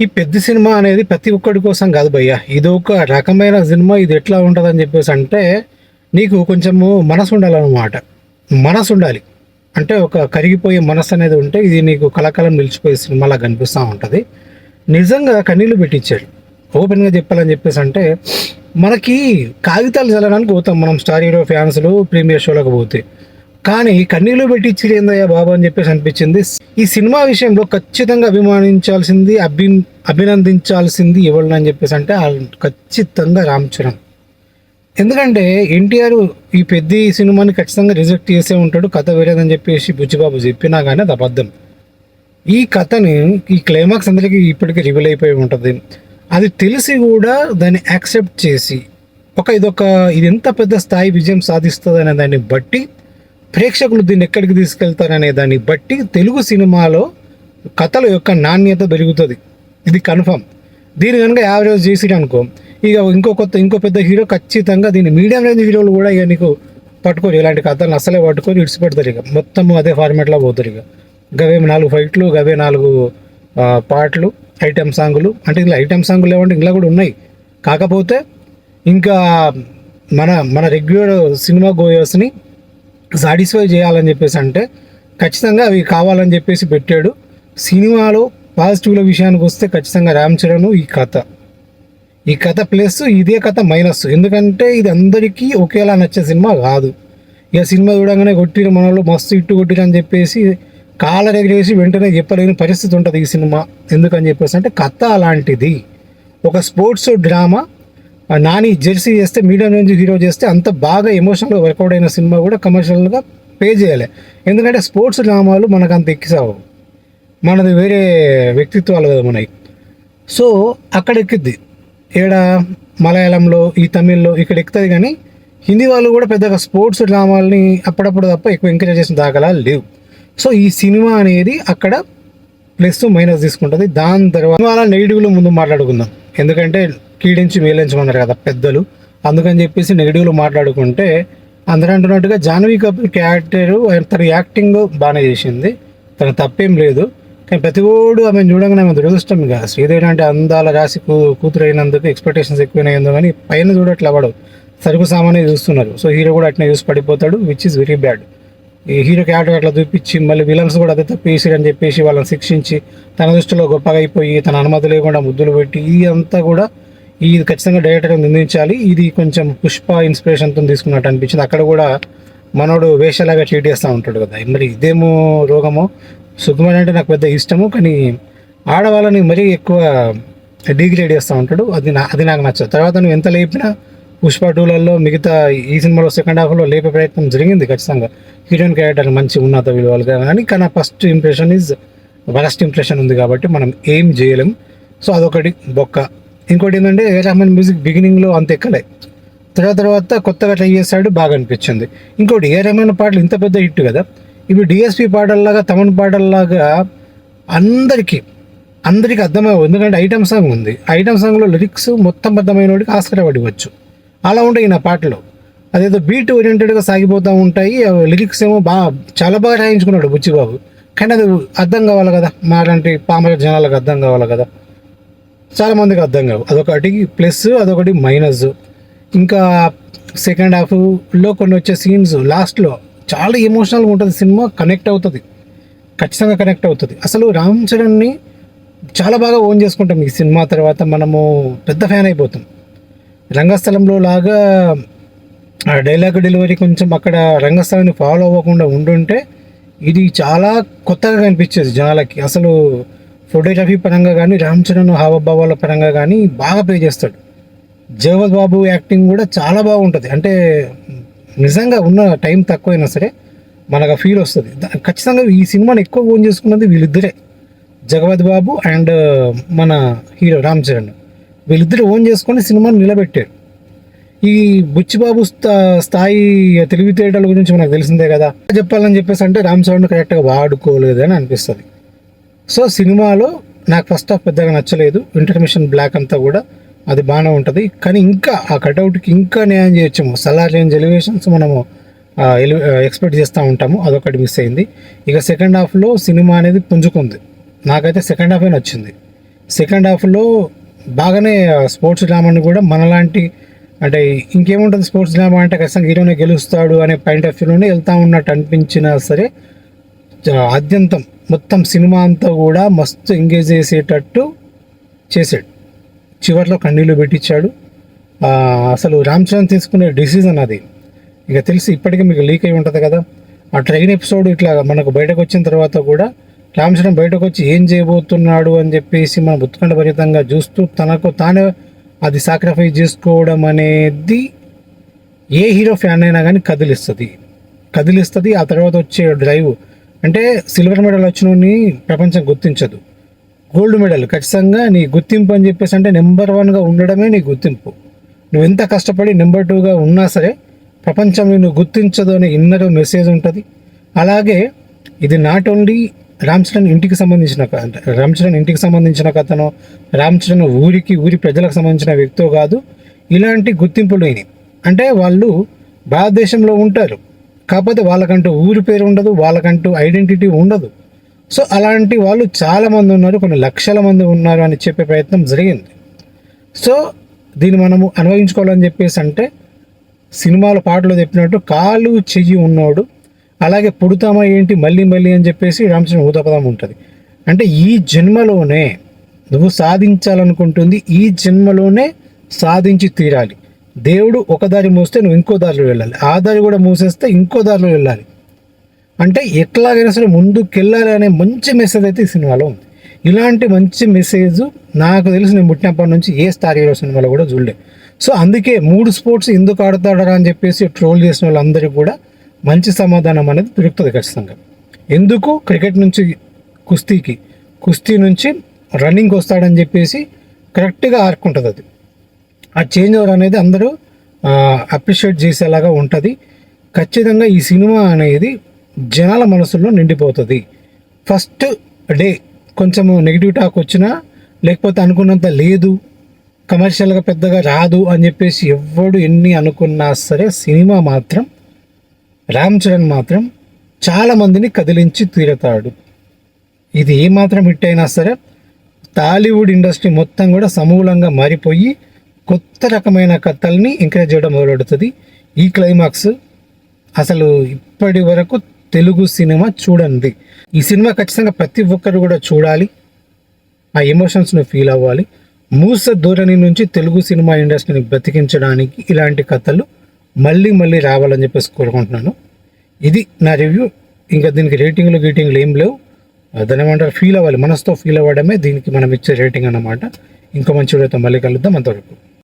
ఈ పెద్ద సినిమా అనేది ప్రతి ఒక్కడి కోసం కాదు భయ్య. ఇదొక రకమైన సినిమా. ఇది ఎట్లా ఉంటదని చెప్పేసి అంటే, నీకు కొంచెము మనసు ఉండాలన్నమాట. మనసు ఉండాలి. అంటే ఒక కరిగిపోయే మనసు అనేది ఉంటే ఇది నీకు కలకాలం నిలిచిపోయే సినిమాలా కనిపిస్తూ ఉంటుంది. నిజంగా కన్నీళ్లు పెట్టించాడు. ఓపెన్గా చెప్పాలని చెప్పేసి అంటే, మనకి కాగితాలు చల్లడానికి పోతాం మనం స్టార్ హీరో ఫ్యాన్స్లు ప్రీమియర్ షోలకు పోతే. కానీ కన్నీళ్లు పెట్టించి ఏందయ్యా బాబు అని చెప్పేసి అనిపించింది. ఈ సినిమా విషయంలో ఖచ్చితంగా అభిమానించాల్సింది, అభినందించాల్సింది ఎవరిని చెప్పేసి అంటే ఖచ్చితంగా రామ్ చరణ్. ఎందుకంటే ఎన్టీఆర్ ఈ పెద్ద సినిమాని ఖచ్చితంగా రిజెక్ట్ చేసే ఉంటాడు, కథ వేరేదని చెప్పేసి బుచ్చిబాబు చెప్పినా కానీ అది అబద్ధం. ఈ కథని, ఈ క్లైమాక్స్ అందరికీ ఇప్పటికీ రివీల్ అయిపోయి ఉంటుంది. అది తెలిసి కూడా దాన్ని యాక్సెప్ట్ చేసి ఇది ఎంత పెద్ద స్థాయి విజయం సాధిస్తుంది అనే దాన్ని బట్టి, ప్రేక్షకులు దీన్ని ఎక్కడికి తీసుకెళ్తారనే దాన్ని బట్టి తెలుగు సినిమాలో కథల యొక్క నాణ్యత పెరుగుతుంది. ఇది కన్ఫర్మ్. దీని కనుక యావరేజ్ చేసిడు అనుకో, ఇక ఇంకో పెద్ద హీరో ఖచ్చితంగా దీన్ని మీడియం రేంజ్ హీరోలు కూడా ఇక నీకు పట్టుకోరు. ఇలాంటి కథలను అసలే పట్టుకొని ఇడిచిపెడతారు. ఇక మొత్తం అదే ఫార్మాట్లో పోతారు. ఇక గవే 4 ఫైట్లు, గవే 4 పాటలు, ఐటెం సాంగులు. అంటే ఇలా ఐటెం సాంగులు ఏమంటే ఇలా కూడా ఉన్నాయి. కాకపోతే ఇంకా మన రెగ్యులర్ సినిమా గోయర్స్ని సాటిస్ఫై చేయాలని చెప్పేసి అంటే ఖచ్చితంగా అవి కావాలని చెప్పేసి పెట్టాడు. సినిమాలో పాజిటివ్ల విషయానికి వస్తే ఖచ్చితంగా రామ్ చరణ్ ఈ కథ ప్లస్ ఇదే కథ మైనస్. ఎందుకంటే ఇది అందరికీ ఒకేలా నచ్చే సినిమా కాదు. ఇక సినిమా చూడగానే కొట్టిరు మనలో మస్తు ఇట్టు కొట్టిరు అని చెప్పేసి కాలర్ ఎగిరేసి వెంటనే చెప్పలేని పరిస్థితి ఉంటుంది ఈ సినిమా. ఎందుకని చెప్పేసి అంటే కథ అలాంటిది. ఒక స్పోర్ట్స్ డ్రామా నాని జెర్సీ చేస్తే, మీడియం రేంజ్ హీరో చేస్తే అంత బాగా ఎమోషనల్గా వర్కౌట్ అయిన సినిమా కూడా కమర్షియల్గా పే చేయాలి. ఎందుకంటే స్పోర్ట్స్ డ్రామాలు మనకు అంత ఎక్కిసావు, మనది వేరే వ్యక్తిత్వాలు కదా మనకి. సో అక్కడ ఎక్కిద్ది. ఏడ మలయాళంలో, ఈ తమిళ్లో ఇక్కడ ఎక్కుతుంది. కానీ హిందీ వాళ్ళు కూడా పెద్దగా స్పోర్ట్స్ డ్రామాలని అప్పుడప్పుడు తప్ప ఎక్కువ ఎంకరేజ్ చేసిన దాఖలాలు లేవు. సో ఈ సినిమా అనేది అక్కడ ప్లస్ మైనస్ తీసుకుంటుంది. దాని తర్వాత నెగిటివ్లో ముందు మాట్లాడుకుందాం. ఎందుకంటే కీడించి మేలించమన్నారు కదా పెద్దలు. అందుకని చెప్పేసి నెగిటివ్లో మాట్లాడుకుంటే అందరూ అంటున్నట్టుగా జాహ్నవి కపూర్ క్యారెక్టర్, తన యాక్టింగ్ బాగానే చేసింది, తన తప్పేం లేదు. కానీ ప్రతి ఓడు ఆమె చూడగానే ఆమె దురదృష్టం. ఇక శ్రీదేవి అంటే అందాల రాసి కూతురు అయినందుకు ఎక్స్పెక్టేషన్స్ ఎక్కువైనాయిందో కానీ పైన చూడట్లా వాడు సరుకు సామానే చూస్తున్నారు. సో హీరో కూడా అట్నే చూసి పడిపోతాడు, విచ్ ఇస్ వెరీ బ్యాడ్. ఈ హీరో క్యారెక్టర్ అట్లా చూపించి మళ్ళీ విలన్స్ కూడా అదే తప్పేసి అని చెప్పేసి వాళ్ళని శిక్షించి తన దృష్టిలో గొప్పగా అయిపోయి తన అనుమతి లేకుండా ముద్దులు పెట్టి ఇది అంతా కూడా ఇది ఖచ్చితంగా డైరెక్టర్ నిందించాలి. ఇది కొంచెం పుష్ప ఇన్స్పిరేషన్తో తీసుకున్నట్టు అనిపించింది. అక్కడ కూడా మనోడు వేషలాగా ట్రీట్ చేస్తూ ఉంటాడు కదా. మరి ఇదేమో రోగమో. సుకుమార్ అంటే నాకు పెద్ద ఇష్టము, కానీ ఆడవాళ్ళని మరీ ఎక్కువ డిగ్రేడ్ చేస్తూ ఉంటాడు. అది నాకు నచ్చదు. తర్వాత నువ్వు ఎంత లేపినా పుష్ప 2లలో మిగతా ఈ సినిమాలో సెకండ్ హాఫ్లో లేపే ప్రయత్నం జరిగింది ఖచ్చితంగా. హీరోయిన్ క్యారెక్టర్ మంచి ఉన్నత విలువలు కానీ ఫస్ట్ ఇంప్రెషన్ వరస్ట్ ఇంప్రెషన్ ఉంది కాబట్టి మనం ఏం చేయలేం. సో అదొకటి బొక్క. ఇంకోటి ఏంటంటే ఏ రహమాన్ మ్యూజిక్ బిగినింగ్లో అంత ఎక్కలే, తర్వాత కొత్తగా ట్రై చేశాడు, బాగా అనిపించింది. ఇంకోటి ఏ రహమాన్ పాటలు ఇంత పెద్ద హిట్ కదా, ఇవి డిఎస్పి పాటల్లాగా తమన్ పాటల్లాగా అందరికీ అర్థమవు. ఎందుకంటే ఐటమ్ సాంగ్ ఉంది. ఐటమ్ సాంగ్లో లిరిక్స్ మొత్తం అర్థమైన వాడికి ఆస్కార్ పడివచ్చు. అలా ఉంటాయి నా పాటలు. అదేదో బీట్ ఓరియంటెడ్గా సాగిపోతూ ఉంటాయి. లిరిక్స్ ఏమో చాలా బాగా రాయించుకున్నాడు బుచ్చిబాబు. కానీ అది అర్థం కావాలి కదా, మాలాంటి పామర జనాలకు అర్థం కావాలి కదా, చాలామందికి అర్థం కావు. అదొకటి ప్లస్, అదొకటి మైనస్. ఇంకా సెకండ్ హాఫ్లో కొన్ని వచ్చే సీన్స్ లాస్ట్లో చాలా ఎమోషనల్గా ఉంటుంది. సినిమా కనెక్ట్ అవుతుంది, ఖచ్చితంగా కనెక్ట్ అవుతుంది. అసలు రామ్ చరణ్ని చాలా బాగా ఓన్ చేసుకుంటాం ఈ సినిమా తర్వాత. మనము పెద్ద ఫ్యాన్ అయిపోతాం. రంగస్థలంలో లాగా డైలాగ్ డెలివరీ కొంచెం అక్కడ రంగస్థలాన్ని ఫాలో అవ్వకుండా ఉండుంటే ఇది చాలా కొత్తగా కనిపించేది జనాలకి. అసలు ఫోటోగ్రఫీ పరంగా కానీ రామ్ చరణ్ హావభావాల పరంగా కానీ బాగా ప్లే చేస్తాడు. జగపతి బాబు యాక్టింగ్ కూడా చాలా బాగుంటుంది. అంటే నిజంగా ఉన్న టైం తక్కువైనా సరే మనకు ఫీల్ వస్తుంది. ఖచ్చితంగా ఈ సినిమాని ఎక్కువ ఓన్ చేసుకున్నది వీళ్ళిద్దరే, జగపతి బాబు అండ్ మన హీరో రామ్ చరణ్. వీళ్ళిద్దరు ఓన్ చేసుకొని సినిమాని నిలబెట్టారు. ఈ బుచ్చిబాబు స్థాయి తెలివితేటల గురించి మనకు తెలిసిందే కదా. చెప్పాలని చెప్పేసి అంటే రామ్ చరణ్ కరెక్ట్గా వాడుకోలేదు అని అనిపిస్తుంది. సో సినిమాలో నాకు ఫస్ట్ హాఫ్ పెద్దగా నచ్చలేదు. ఇంటర్మిషన్ బ్లాక్ అంతా కూడా అది బాగానే ఉంటుంది. కానీ ఇంకా ఆ కటౌట్కి ఇంకా న్యాయం చేయొచ్చేమో. సలార్ రేంజ్ ఎలివేషన్స్ మనము ఎక్స్పెక్ట్ చేస్తూ ఉంటాము, అదొకటి మిస్ అయింది. ఇక సెకండ్ హాఫ్లో సినిమా అనేది పుంజుకుంది. నాకైతే సెకండ్ హాఫే నచ్చింది. సెకండ్ హాఫ్లో బాగానే స్పోర్ట్స్ డ్రామాని కూడా మనలాంటి అంటే ఇంకేముంటుంది స్పోర్ట్స్ డ్రామా అంటే ఖచ్చితంగా హీరోనే గెలుస్తాడు అనే పాయింట్ ఆఫ్ వ్యూలోనే వెళ్తూ ఉన్నట్టు అనిపించినా సరే ఆద్యంతం మొత్తం సినిమా అంతా కూడా మస్తు ఎంగేజ్ చేసేటట్టు చేశాడు. చివర్లో కన్నీళ్ళు పెట్టించాడు. అసలు రామ్ చరణ్ తీసుకునే డిసిజన్ అది ఇక తెలిసి ఇప్పటికీ మీకు లీక్ అయి ఉంటుంది కదా. ఆ ట్రైన్ ఎపిసోడ్ ఇట్లా మనకు బయటకు వచ్చిన తర్వాత కూడా రామ్ చరణ్ బయటకు వచ్చి ఏం చేయబోతున్నాడు అని చెప్పేసి మనం ఉత్కంఠ భరితంగా చూస్తూ తనకు తానే అది సాక్రిఫైస్ చేసుకోవడం అనేది ఏ హీరో ఫ్యాన్ అయినా కానీ కదిలిస్తుంది. ఆ తర్వాత వచ్చే డ్రైవ్ అంటే సిల్వర్ మెడల్ వచ్చినోని ప్రపంచం గుర్తించదు, గోల్డ్ మెడల్ ఖచ్చితంగా నీ గుర్తింపు అని చెప్పేసి అంటే నెంబర్ 1గా ఉండడమే నీ గుర్తింపు. నువ్వు ఎంత కష్టపడి నెంబర్ 2గా ఉన్నా సరే ప్రపంచం నిన్ను గుర్తించదు అనే ఇన్నర్ మెసేజ్ ఉంటుంది. అలాగే ఇది నాట్ ఓన్లీ రామ్ చరణ్ ఇంటికి సంబంధించిన కథనో రామ్ చరణ్ ఊరి ప్రజలకు సంబంధించిన వ్యక్తో కాదు. ఇలాంటి గుర్తింపు లేని అంటే వాళ్ళు భారతదేశంలో ఉంటారు, కాకపోతే వాళ్ళకంటూ ఊరి పేరు ఉండదు, వాళ్ళకంటూ ఐడెంటిటీ ఉండదు. సో అలాంటి వాళ్ళు చాలామంది ఉన్నారు, కొన్ని లక్షల మంది ఉన్నారు అని చెప్పే ప్రయత్నం జరిగింది. సో దీన్ని మనము అనుభవించుకోవాలని చెప్పేసి అంటే సినిమాలో పాటలో చెప్పినట్టు కాలు చెయ్యి ఉన్నోడు అలాగే పుడతామా ఏంటి మళ్ళీ అని చెప్పేసి రామచంద్ర ఊతపదం ఉంటుంది. అంటే ఈ జన్మలోనే నువ్వు సాధించాలనుకుంటుంది, ఈ జన్మలోనే సాధించి తీరాలి. దేవుడు ఒక దారి మూస్తే నువ్వు ఇంకో దారిలో వెళ్ళాలి, ఆ దారి కూడా మూసేస్తే ఇంకో దారిలో వెళ్ళాలి. అంటే ఎట్లాగైనా సరే ముందుకు వెళ్ళాలి అనే మంచి మెసేజ్ అయితే ఈ సినిమాలో ఉంది. ఇలాంటి మంచి మెసేజ్ నాకు తెలిసి నేను పుట్టినప్పటి నుంచి ఏ స్టార్ హీరో సినిమాలో కూడా చూడలేదు. సో అందుకే 3 స్పోర్ట్స్ ఎందుకు ఆడతాడరా అని చెప్పేసి ట్రోల్ చేసిన వాళ్ళందరికీ కూడా మంచి సమాధానం అనేది దొరుకుతుంది ఖచ్చితంగా. ఎందుకు క్రికెట్ నుంచి కుస్తీ నుంచి రన్నింగ్కి వస్తాడని చెప్పేసి కరెక్ట్గా ఆర్కుంటుంది. అది ఆ చేంజ్ ఓవర్ అనేది అందరూ అప్రిషియేట్ చేసేలాగా ఉంటుంది. ఖచ్చితంగా ఈ సినిమా అనేది జనాల మనసుల్లో నిండిపోతుంది. ఫస్ట్ డే కొంచెము నెగిటివ్ టాక్ వచ్చినా లేకపోతే అనుకున్నంత లేదు, కమర్షియల్గా పెద్దగా రాదు అని చెప్పేసి ఎవడు ఎన్ని అనుకున్నా సరే సినిమా మాత్రం రామ్ చరణ్ మాత్రం చాలామందిని కదిలించి తీరతాడు. ఇది ఏమాత్రం హిట్ అయినా సరే టాలీవుడ్ ఇండస్ట్రీ మొత్తం కూడా సమూలంగా మారిపోయి కొత్త రకమైన కథల్ని ఎంకరేజ్ చేయడం మొదలెడుతుంది. ఈ క్లైమాక్స్ అసలు ఇప్పటి వరకు తెలుగు సినిమా చూడండి. ఈ సినిమా ఖచ్చితంగా ప్రతి ఒక్కరు కూడా చూడాలి, ఆ ఎమోషన్స్ని ఫీల్ అవ్వాలి. మూస ధోరణి నుంచి తెలుగు సినిమా ఇండస్ట్రీని బ్రతికించడానికి ఇలాంటి కథలు మళ్ళీ రావాలని చెప్పేసి కోరుకుంటున్నాను. ఇది నా రివ్యూ. ఇంకా దీనికి గీటింగ్లు ఏం లేవు. దాని ఏమంటారు, ఫీల్ అవ్వాలి, మనసుతో ఫీల్ అవ్వడమే దీనికి మనం ఇచ్చే రేటింగ్ అన్నమాట. ఇంకో మంచి వీడియోతో మళ్ళీ కలుద్దాం. అంతవరకు